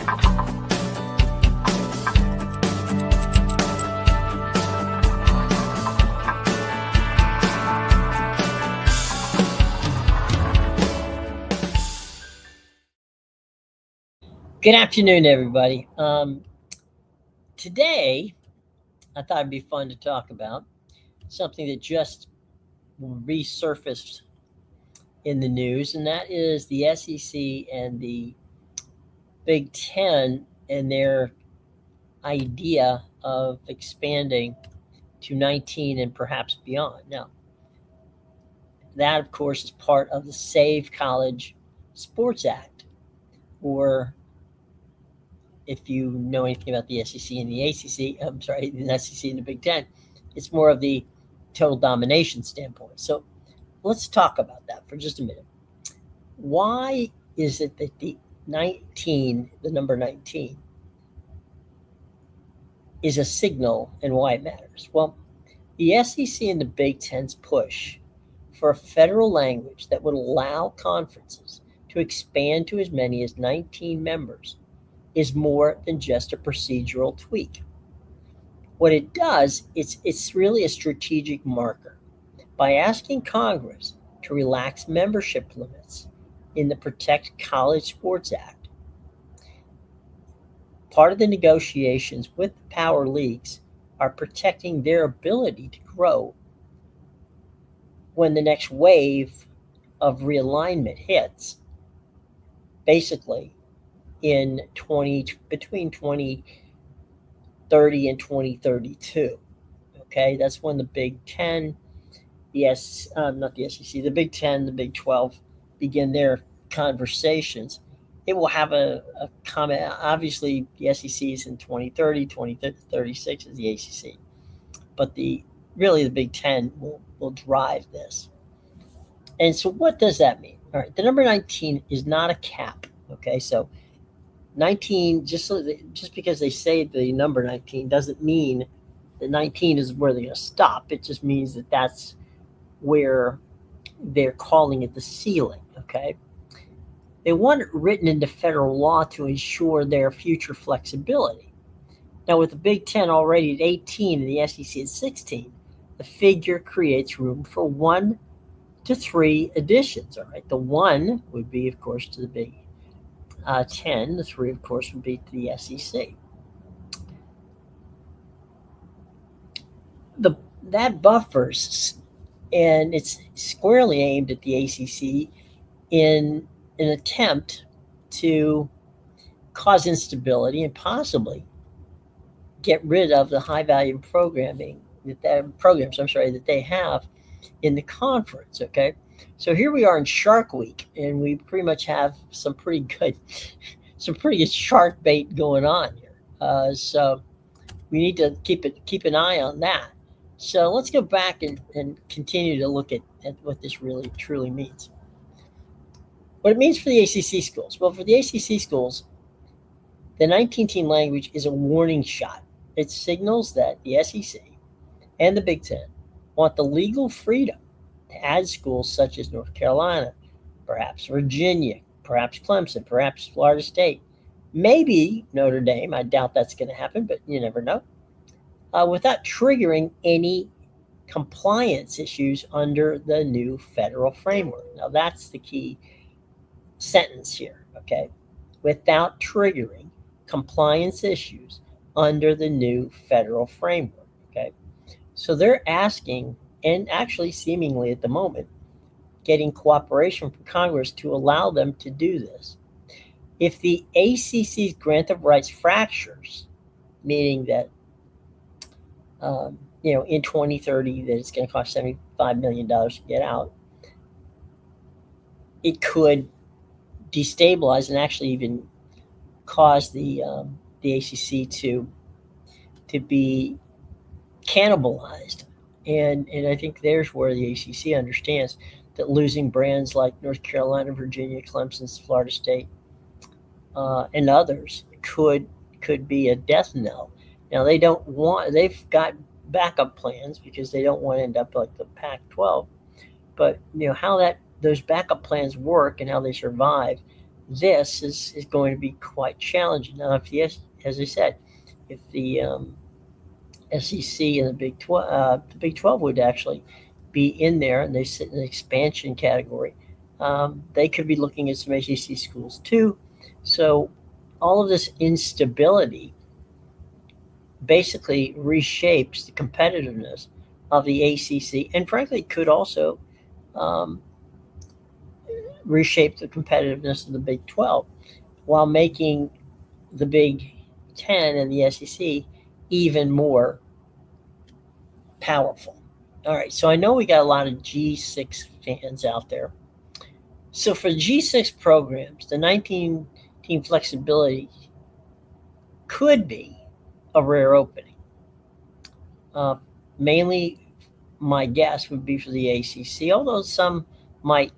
Good afternoon, everybody. Today, I thought it'd be fun to talk about something that just resurfaced in the news, and that is the SEC and the Big Ten and their idea of expanding to 19 and perhaps beyond. Now, that, of course, is part of the Save College Sports Act, or if you know anything about the SEC and the ACC, I'm sorry, the SEC and the Big Ten, it's more of the total domination standpoint. So let's talk about that for just a minute. Why is it that the number 19, is a signal and why it matters? Well, the SEC and the Big Ten's push for a federal language that would allow conferences to expand to as many as 19 members is more than just a procedural tweak. What it does, it's really a strategic marker. By asking Congress to relax membership limits in the Protect College Sports Act, part of the negotiations with the power leagues are protecting their ability to grow when the next wave of realignment hits, basically between 2030 and 2032. Okay, that's when the Big Ten, not the SEC, the Big Ten, the Big 12 begin their conversations. It will have a comment. Obviously, the SEC is in 2030, 2036 is the ACC, but the Big Ten will drive this. And so, what does that mean? All right, the number 19 is not a cap. Okay, so 19, just because they say the number 19 doesn't mean that 19 is where they're going to stop. It just means that that's where they're calling it the ceiling, okay? They want it written into federal law to ensure their future flexibility. Now, with the Big Ten already at 18 and the SEC at 16, the figure creates room for 1 to 3 additions, all right? The 1 would be, of course, to the Big 10. The 3, of course, would be to the SEC. That buffers, and it's squarely aimed at the ACC in an attempt to cause instability and possibly get rid of the high-value programs that they have in the conference. Okay. So here we are in Shark Week, and we pretty much have some pretty good shark bait going on here. So we need to keep an eye on that. So let's go back and continue to look at what this really truly means. What it means for the ACC schools. Well, for the ACC schools, the 19-team language is a warning shot. It signals that the SEC and the Big Ten want the legal freedom to add schools such as North Carolina, perhaps Virginia, perhaps Clemson, perhaps Florida State, maybe Notre Dame. I doubt that's going to happen, but you never know, without triggering any compliance issues under the new federal framework. Now, that's the key sentence here, okay? Without triggering compliance issues under the new federal framework, okay? So they're asking, and actually seemingly at the moment, getting cooperation from Congress to allow them to do this. If the ACC's grant of rights fractures, meaning that, in 2030, that it's going to cost $75 million to get out, it could destabilize and actually even cause the ACC to be cannibalized. And I think there's where the ACC understands that losing brands like North Carolina, Virginia, Clemson, Florida State, and others could be a death knell. Now they've got backup plans because they don't want to end up like the Pac-12. But how those backup plans work and how they survive this is going to be quite challenging. Now, if as I said, if the SEC and the Big 12 would actually be in there, and they sit in the expansion category, they could be looking at some ACC schools too. So all of this instability basically reshapes the competitiveness of the ACC, and frankly, could also um, reshape the competitiveness of the Big 12 while making the Big 10 and the SEC even more powerful. All right, so I know we got a lot of G6 fans out there. So for G6 programs, the 19 team flexibility could be a rare opening. Uh, Mainly, my guess would be for the ACC, although some might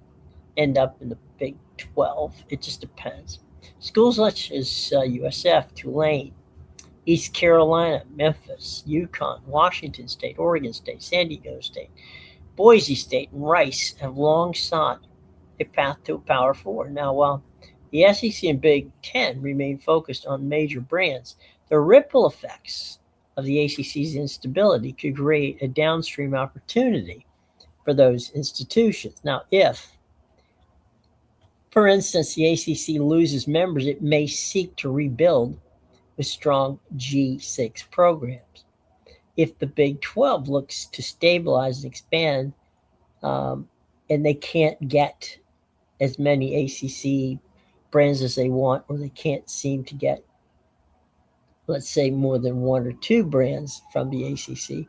end up in the Big 12. It just depends. Schools such as USF, Tulane, East Carolina, Memphis, UConn, Washington State, Oregon State, San Diego State, Boise State, and Rice have long sought a path to a Power Four. Now, while the SEC and Big Ten remain focused on major brands, the ripple effects of the ACC's instability could create a downstream opportunity for those institutions. Now, if, for instance, the ACC loses members, it may seek to rebuild with strong G6 programs. If the Big 12 looks to stabilize and expand, um, and they can't get as many ACC brands as they want, or they can't seem to get, let's say, more than one or two brands from the ACC,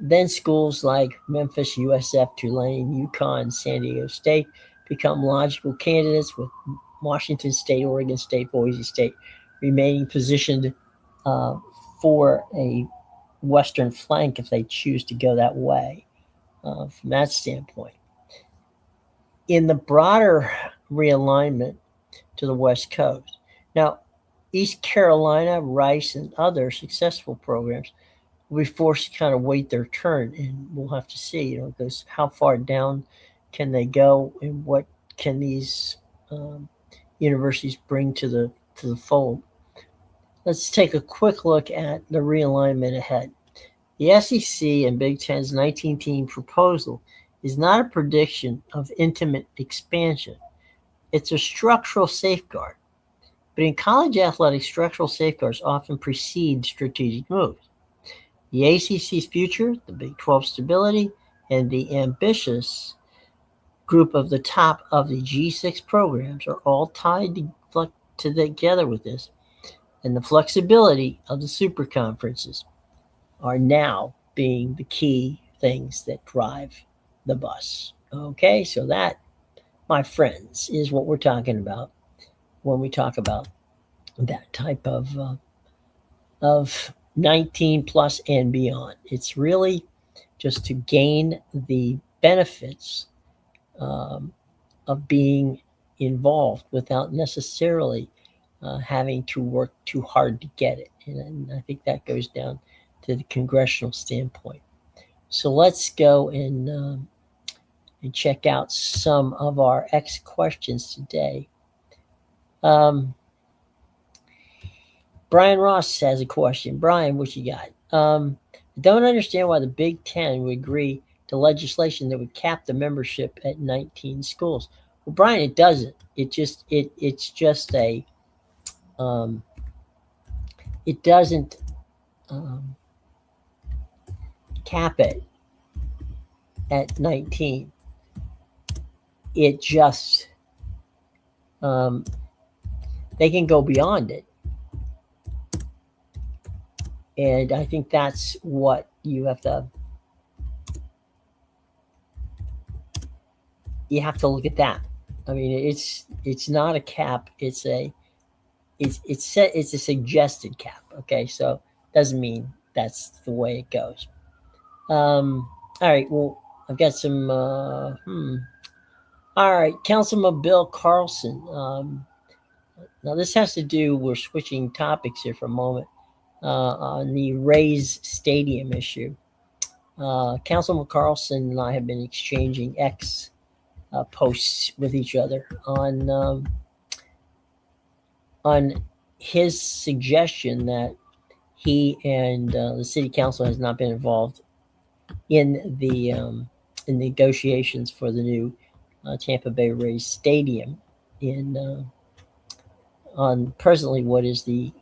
then schools like Memphis, USF, Tulane, UConn, San Diego State become logical candidates, with Washington State, Oregon State, Boise State remaining positioned uh, for a Western flank if they choose to go that way from that standpoint. In the broader realignment to the West Coast. Now, East Carolina, Rice, and other successful programs will be forced to kind of wait their turn, and we'll have to see. Because how far down can they go, and what can these universities bring to the fold? Let's take a quick look at the realignment ahead. The SEC and Big Ten's 19-team proposal is not a prediction of intimate expansion. It's a structural safeguard. But in college athletics, structural safeguards often precede strategic moves. The ACC's future, the Big 12 stability, and the ambitious group of the top of the G6 programs are all tied together with this. And the flexibility of the super conferences are now being the key things that drive the bus. Okay, so that, my friends, is what we're talking about when we talk about that type of 19 plus and beyond. It's really just to gain the benefits um, of being involved without necessarily having to work too hard to get it. And I think that goes down to the congressional standpoint. So let's go and check out some of our X questions today. Um, Brian Ross has a question. Brian, what you got? I don't understand why the Big Ten would agree to legislation that would cap the membership at 19 schools. Well, Brian, it doesn't. It's just a it doesn't um, cap it at 19. It just they can go beyond it. And I think that's what you have to look at that. I mean, it's not a cap. It's a suggested cap. Okay, so doesn't mean that's the way it goes. All right. Well, I've got some. All right, Councilman Bill Carlson. Now this has to do. We're switching topics here for a moment on the Rays Stadium issue. Councilman Carlson and I have been exchanging X posts with each other on on his suggestion that he and the city council has not been involved in negotiations for the new Tampa Bay Rays stadium in on presently what is the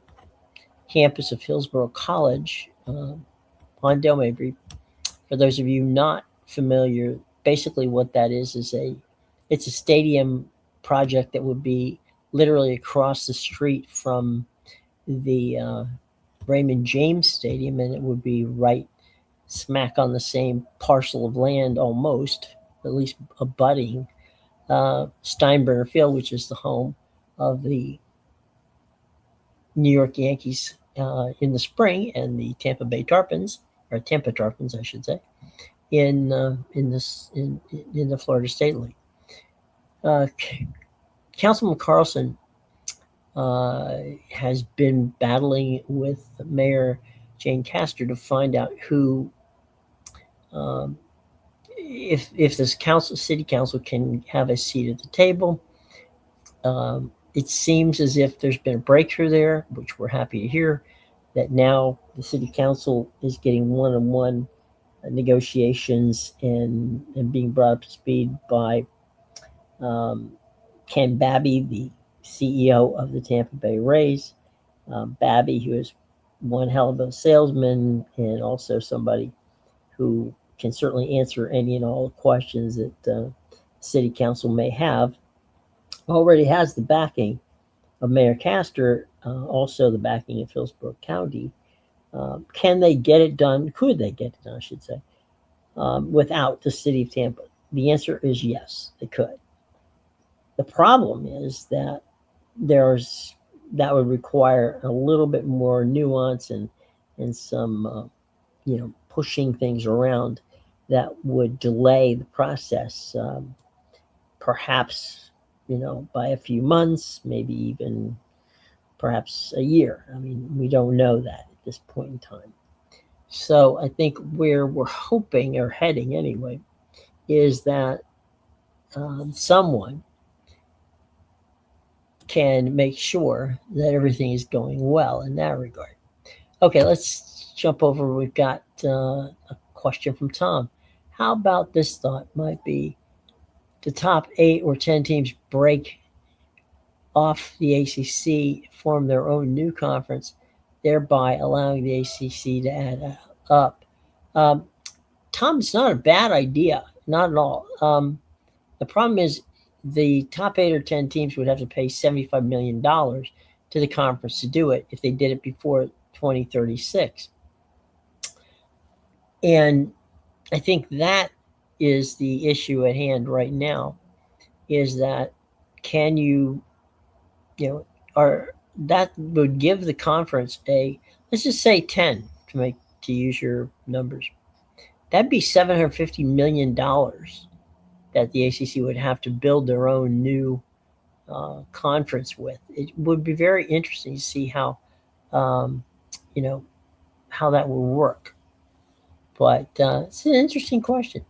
campus of Hillsborough College on Del Mabry. For those of you not familiar, basically what that is it's a stadium project that would be literally across the street from the Raymond James Stadium, and it would be right smack on the same parcel of land, almost, at least abutting Steinbrenner Field, which is the home of the New York Yankees in the spring, and the Tampa Bay Tarpons, or Tampa Tarpons, I should say, in the Florida State League. Councilman Carlson has been battling with Mayor Jane Castor to find out who, if this city council can have a seat at the table. It seems as if there's been a breakthrough there, which we're happy to hear, that now the city council is getting one-on-one negotiations and being brought up to speed by Ken Babby, the CEO of the Tampa Bay Rays. Babby, who is one hell of a salesman and also somebody who can certainly answer any and all questions that city council may have, already has the backing of Mayor Castor, also the backing of Hillsborough County. Can they get it done? Could they get it done, I should say, without the city of Tampa? The answer is yes, they could. The problem is that that would require a little bit more nuance and some pushing things around that would delay the process, perhaps by a few months, maybe even perhaps a year. I mean, we don't know that at this point in time. So I think where we're hoping or heading anyway is that someone can make sure that everything is going well in that regard. Okay, let's jump over. We've got a question from Tom. How about this thought? Might be the top 8 or 10 teams break off the ACC, form their own new conference, thereby allowing the ACC to add up. Tom, it's not a bad idea, not at all. The problem is the top 8 or 10 teams would have to pay $75 million to the conference to do it if they did it before 2036. And I think that is the issue at hand right now, is that can you, that would give the conference let's just say 10 to use your numbers. That'd be $750 million that the ACC would have to build their own new conference with. It would be very interesting to see how, how that will work. But it's an interesting question.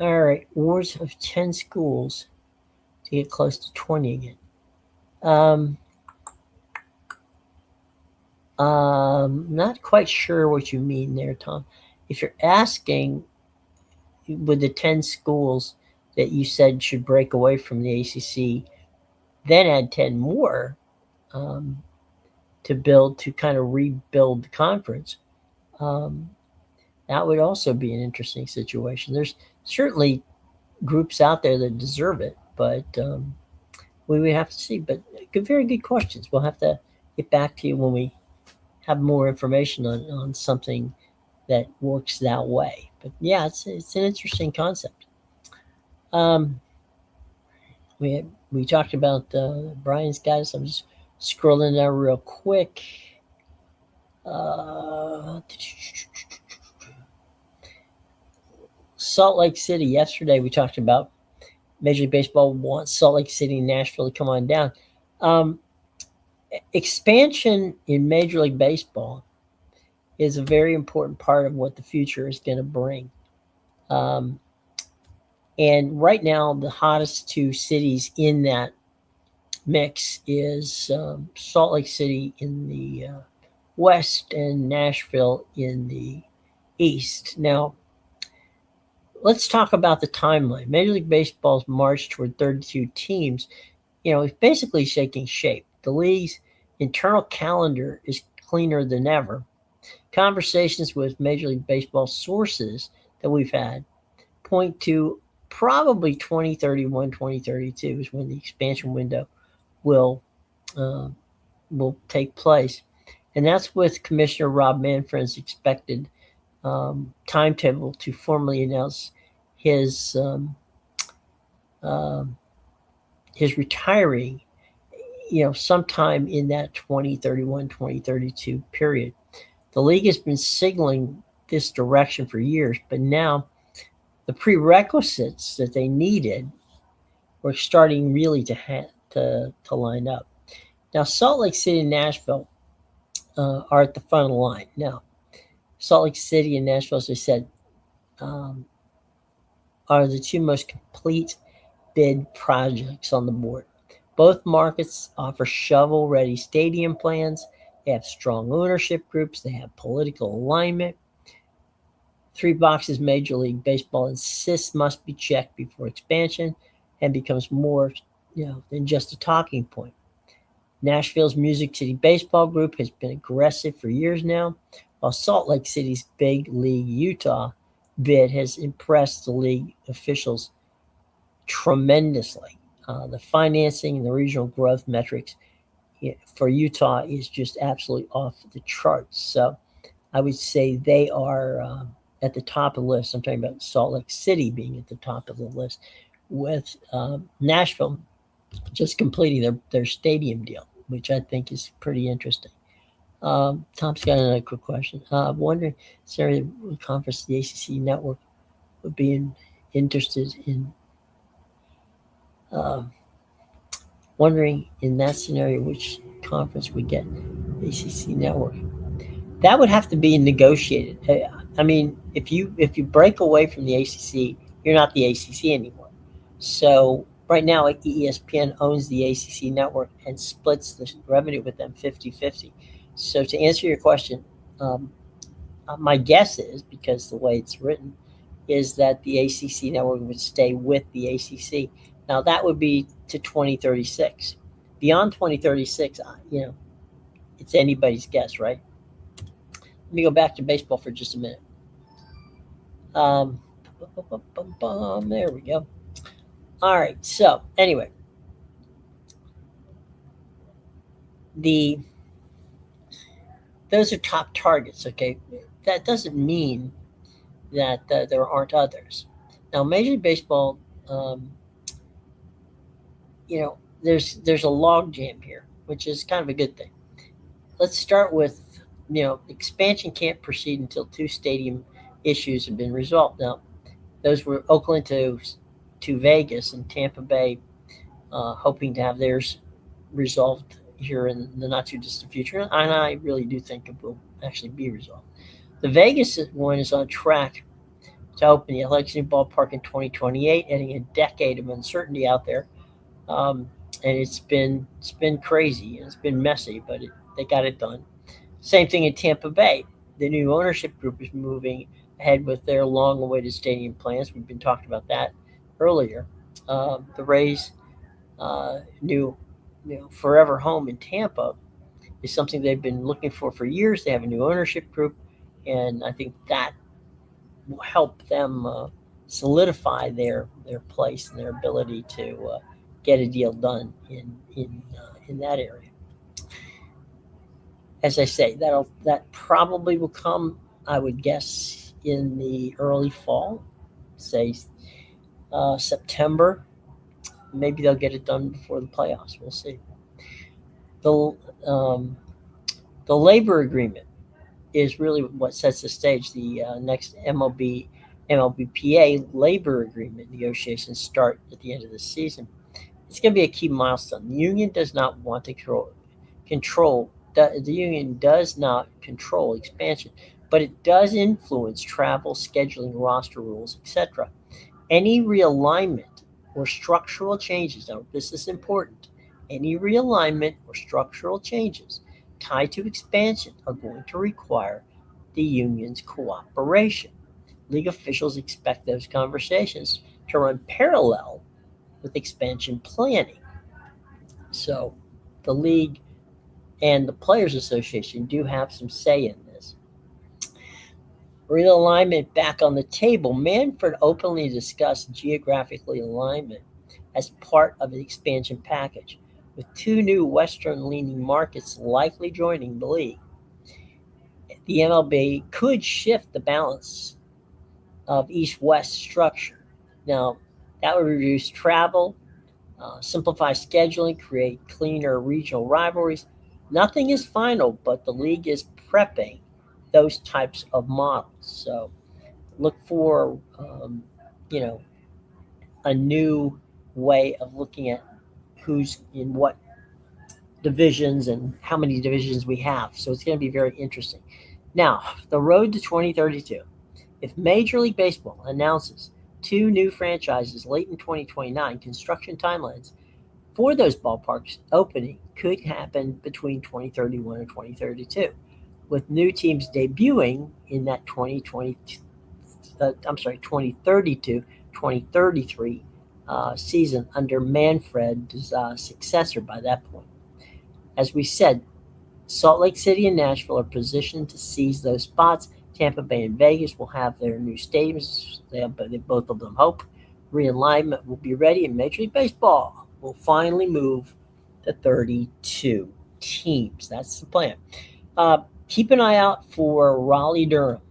All right, wars of 10 schools to get close to 20 again. Not quite sure what you mean there, Tom. If you're asking, with the 10 schools that you said should break away from the ACC, then add 10 more to kind of rebuild the conference, that would also be an interesting situation. There's certainly groups out there that deserve it, but we would have to see. But very good questions. We'll have to get back to you when we have more information on something that works that way. But yeah, it's an interesting concept. We talked about Brian's guys. I'm just scrolling down real quick. Salt Lake City. Yesterday we talked about Major League Baseball wants Salt Lake City and Nashville to come on down. Expansion in Major League Baseball is a very important part of what the future is going to bring. And right now, the hottest 2 cities in that mix is Salt Lake City in the west and Nashville in the east. Now, let's talk about the timeline. Major League Baseball's march toward 32 teams, is basically shaking shape. The league's internal calendar is cleaner than ever. Conversations with Major League Baseball sources that we've had point to probably 2031, 2032 is when the expansion window will uh, will take place, and that's with Commissioner Rob Manfred's expected timetable to formally announce his um, his retiring. Sometime in that 2031, 2032 period. The league has been signaling this direction for years, but now the prerequisites that they needed were starting really to line up. Now, Salt Lake City and Nashville are at the front of the line. Now, Salt Lake City and Nashville, as I said, um, are the two most complete bid projects on the board. Both markets offer shovel ready stadium plans. They have strong ownership groups. They have political alignment. Three boxes Major League Baseball insists must be checked before expansion and becomes more than just a talking point. Nashville's Music City Baseball Group has been aggressive for years now, while Salt Lake City's Big League Utah bid has impressed the league officials tremendously. The financing and the regional growth metrics for Utah is just absolutely off the charts. So I would say they are at the top of the list. I'm talking about Salt Lake City being at the top of the list, with Nashville just completing their stadium deal, which I think is pretty interesting. Tom's got another quick question. Wondering, is there a conference the ACC network would be interested in? Um, Wondering in that scenario which conference would get the ACC network. That would have to be negotiated. I mean, if you break away from the ACC, you're not the ACC anymore. So right now, ESPN owns the ACC network and splits the revenue with them 50-50. So to answer your question, um, my guess is, because the way it's written, is that the ACC network would stay with the ACC. Now that would be to 2036. Beyond 2036, it's anybody's guess, right? Let me go back to baseball for just a minute. Um, there we go. All right. So anyway, the those are top targets. Okay, that doesn't mean that there aren't others. Now, Major League Baseball, um, there's a log jam here, which is kind of a good thing. Let's start with expansion can't proceed until two stadium issues have been resolved. Now, those were Oakland to Vegas and Tampa Bay, hoping to have theirs resolved here in the not too distant future, and I really do think it will actually be resolved. The Vegas one is on track to open the Lexington Ballpark in 2028, ending a decade of uncertainty out there. Um, and it's been crazy and it's been messy, but they got it done. Same thing in Tampa Bay. The new ownership group is moving ahead with their long-awaited stadium plans. We've been talking about that earlier. The Rays' new, forever home in Tampa is something they've been looking for years. They have a new ownership group, and I think that will help them solidify their place and their ability to get a deal done in that area. As I say, that probably will come, I would guess, in the early fall, say September. Maybe they'll get it done before the playoffs. We'll see. The um, the labor agreement is really what sets the stage. The next MLBPA labor agreement negotiations start at the end of the season. It's going to be a key milestone. The union does not want to control. The union does not control expansion, but it does influence travel, scheduling, roster rules, etc. Any realignment or structural changes, now this is important, Any realignment or structural changes tied to expansion are going to require the union's cooperation. League officials expect those conversations to run parallel with expansion planning. So the league and the Players Association do have some say in this. Realignment back on the table. Manfred openly discussed geographically alignment as part of the expansion package, with two new Western leaning markets likely joining the league. The MLB could shift the balance of East West structure. Now, that would reduce travel, simplify scheduling, create cleaner regional rivalries. Nothing is final, but the league is prepping those types of models. So look for, you know, a new way of looking at who's in what divisions and how many divisions we have. So it's going to be very interesting. Now, the road to 2032. If Major League Baseball announces two new franchises late in 2029, construction timelines for those ballparks opening could happen between 2031 and 2032, with new teams debuting in that 2032, 2033 season under Manfred's successor by that point. As we said, Salt Lake City and Nashville are positioned to seize those spots. Tampa Bay and Vegas will have their new stadiums. They both of them hope. Realignment will be ready, and Major League Baseball will finally move to 32 teams. That's the plan. Keep an eye out for Raleigh Durham.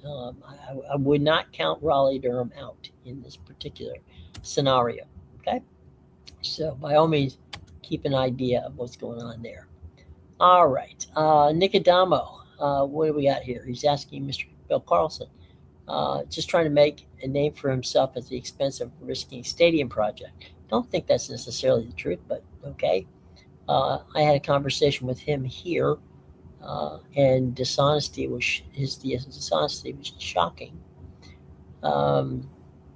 I would not count Raleigh Durham out in this particular scenario. Okay, so by all means, keep an idea of what's going on there. All right, Nicodamo. What do we got here? He's asking Mr. Bill Carlson. Just trying to make a name for himself at the expense of risking stadium project. Don't think that's necessarily the truth, but okay. I had a conversation with him here, and dishonesty was shocking. Um,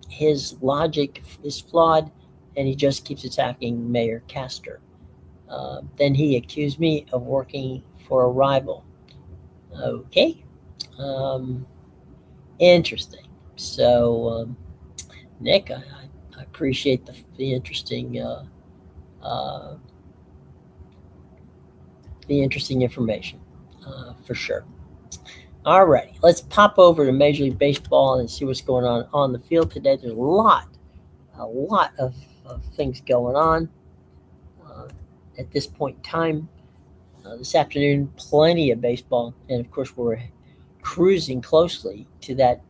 his logic is flawed, and he just keeps attacking Mayor Castor. Then he accused me of working for a rival. Okay, um, interesting. So, Nick, I appreciate uh, the interesting information for sure. All righty, let's pop over to Major League Baseball and see what's going on the field today. There's a lot of things going on uh, at this point in time. This afternoon, plenty of baseball, and of course, we're cruising closely to that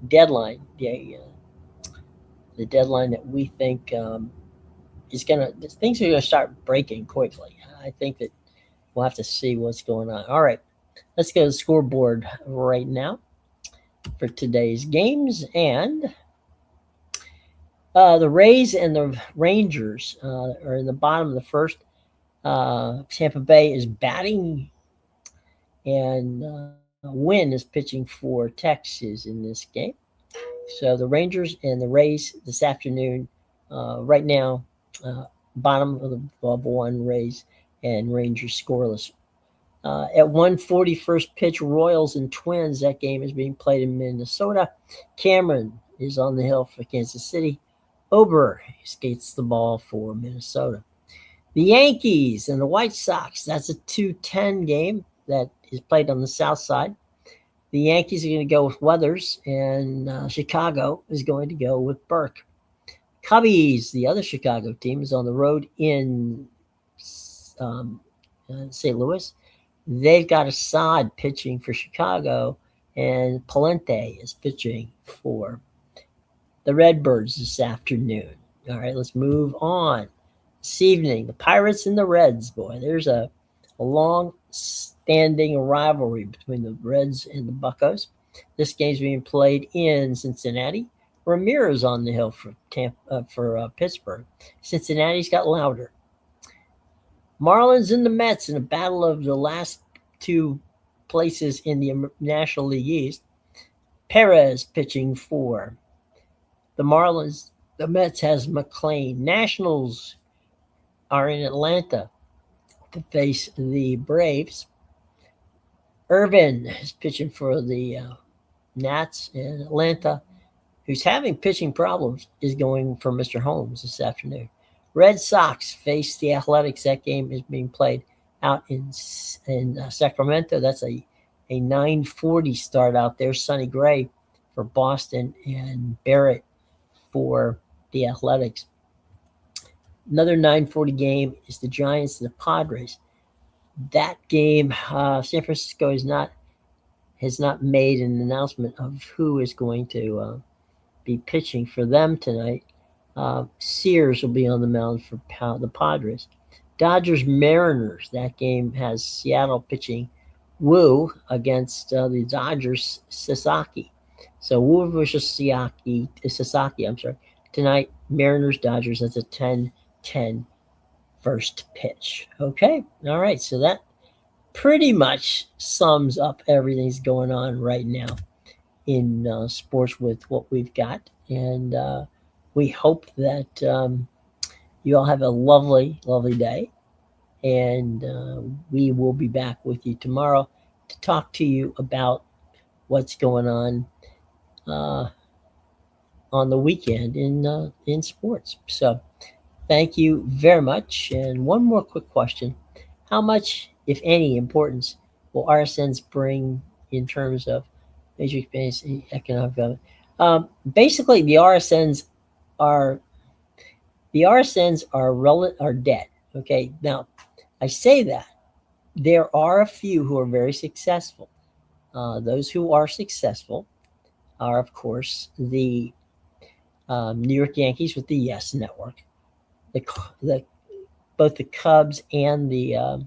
deadline, the deadline that we think is gonna things are gonna start breaking quickly. I think that we'll have to see what's going on. All right, let's go to the scoreboard right now for today's games, and the Rays and the Rangers are in the bottom of the first. Tampa Bay is batting, and Wynn is pitching for Texas in this game. So the Rangers and the Rays this afternoon, right now, uh, bottom of the above one, Rays and Rangers scoreless. At 1:40 first pitch, Royals and Twins. That game is being played in Minnesota. Cameron is on the hill for Kansas City. Ober skates the ball for Minnesota. The Yankees and the White Sox. That's a 2:10 game that is played on the south side. The Yankees are going to go with Weathers, and Chicago is going to go with Burke. Cubbies, the other Chicago team, is on the road in um, St. Louis. They've got Assad pitching for Chicago, and Palente is pitching for the Redbirds this afternoon. All right, let's move on. This evening, the Pirates and the Reds. Boy, there's a long standing rivalry between the Reds and the Buccos. This game's being played in Cincinnati. Ramirez on the hill for Pittsburgh. Cincinnati's got Louder. Marlins and the Mets in a battle of the last two places in the National League East. Perez pitching for the Marlins. The Mets has McLean. Nationals are in Atlanta to face the Braves. Irvin is pitching for the Nats, and Atlanta, who's having pitching problems, is going for Mr. Holmes this afternoon. Red Sox face the Athletics. That game is being played out in Sacramento. That's a 9:40 start out there. Sonny Gray for Boston and Barrett for the Athletics. Another 9:40 game is the Giants and the Padres. That game, San Francisco has not made an announcement of who is going to be pitching for them tonight. Sears will be on the mound for the Padres. Dodgers Mariners. That game has Seattle pitching Wu against the Dodgers Sasaki. So Wu versus Sasaki. I'm sorry. Tonight, Mariners Dodgers. That's a 10-10 first pitch. Okay. All right. So that pretty much sums up everything's going on right now in sports with what we've got. And we hope that you all have a lovely, lovely day. And we will be back with you tomorrow to talk to you about what's going on the weekend in sports. So thank you very much. And one more quick question. How much, if any, importance will RSNs bring in terms of Major League Baseball economic development? Basically, the RSNs are dead. Okay, now I say that there are a few who are very successful. Those who are successful are, of course, the New York Yankees with the Yes Network, both the Cubs and the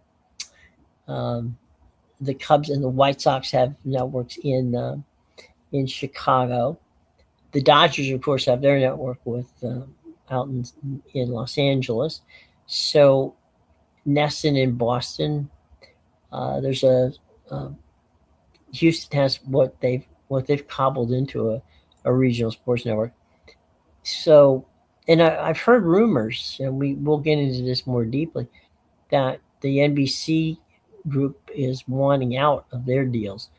Cubs and the White Sox have networks in Chicago. The Dodgers, of course, have their network with out in Los Angeles. So Nesson in Boston. There's Houston has what they've cobbled into a regional sports network. So, and I've heard rumors, and we'll get into this more deeply, that the NBC group is wanting out of their deals,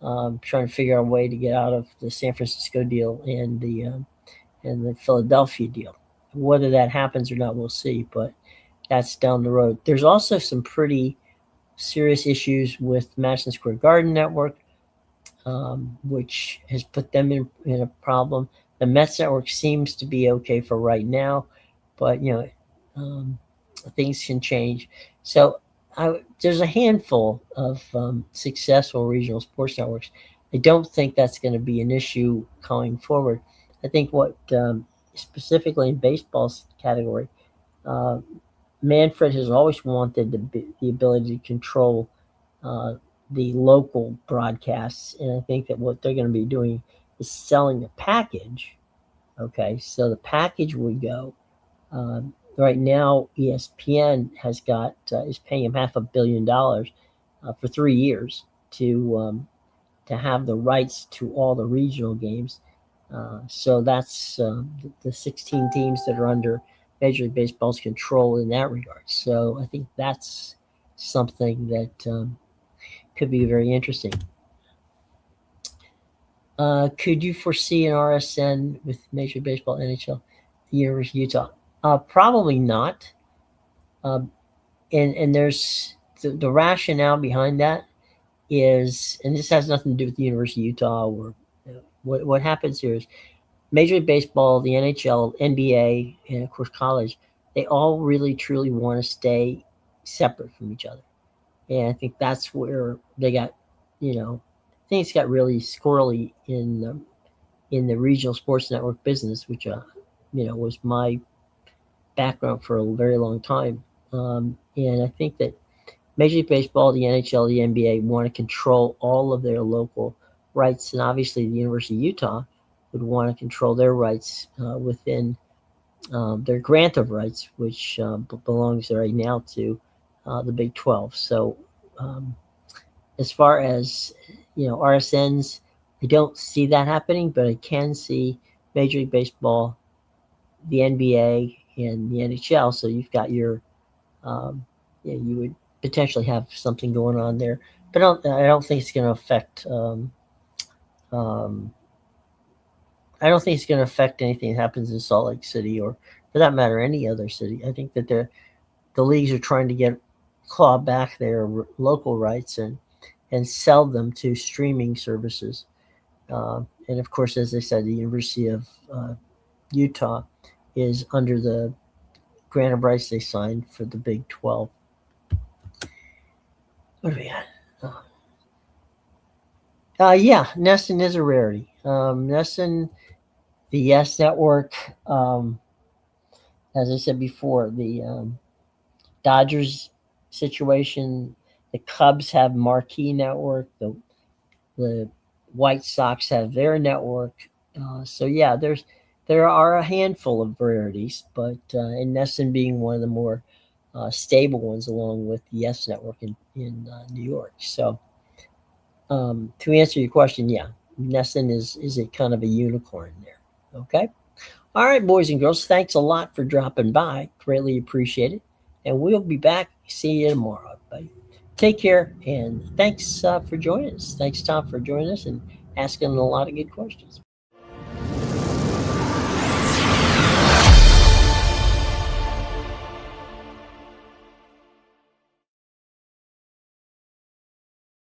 trying to figure out a way to get out of the San Francisco deal and the Philadelphia deal. Whether that happens or not, we'll see, but that's down the road. There's also some pretty serious issues with Madison Square Garden Network, which has put them in a problem. The Mets network seems to be okay for right now, but things can change. So there's a handful of successful regional sports networks. I don't think that's going to be an issue going forward. I think what specifically in baseball's category, Manfred has always wanted the ability to control the local broadcasts, and I think that what they're going to be doing is selling a package. Okay, so the package would go. Right now, ESPN has is paying him $500 million for 3 years to have the rights to all the regional games. So that's the 16 teams that are under Major League Baseball's control in that regard. So I think that's something that could be very interesting. Could you foresee an RSN with Major League Baseball, NHL, the University of Utah? Probably not. And there's the rationale behind that is, and this has nothing to do with the University of Utah or what happens here is Major League Baseball, the NHL, NBA, and of course college, they all really truly want to stay separate from each other. And I think that's where they got, things got really squirrely in the regional sports network business, which was my background for a very long time. And I think that Major League Baseball, the NHL, the NBA want to control all of their local rights, and obviously the University of Utah would want to control their rights within their grant of rights, which belongs right now to the Big 12. So as far as RSNs, I don't see that happening, but I can see Major League Baseball, the NBA, and the NHL. So you've got your Yeah, you would potentially have something going on there. But I don't think it's going to affect. Um, I don't think it's going to affect anything that happens in Salt Lake City, or for that matter, any other city. I think that the leagues are trying to claw back their local rights and sell them to streaming services. And of course, as I said, the University of Utah is under the grant of rights they signed for the Big 12. What do we got? Yeah, Nesson is a rarity. Nesson, the Yes Network, um, as I said before, the Dodgers situation, the Cubs have Marquee Network, the White Sox have their network. So yeah, there are a handful of rarities, but and Nesson being one of the more stable ones, along with the Yes Network in New York. So to answer your question, yeah, Nesson is a kind of a unicorn there. Okay. All right, boys and girls, thanks a lot for dropping by. Greatly appreciate it. And we'll be back. See you tomorrow, everybody. Take care, and thanks for joining us. Thanks, Tom, for joining us and asking a lot of good questions.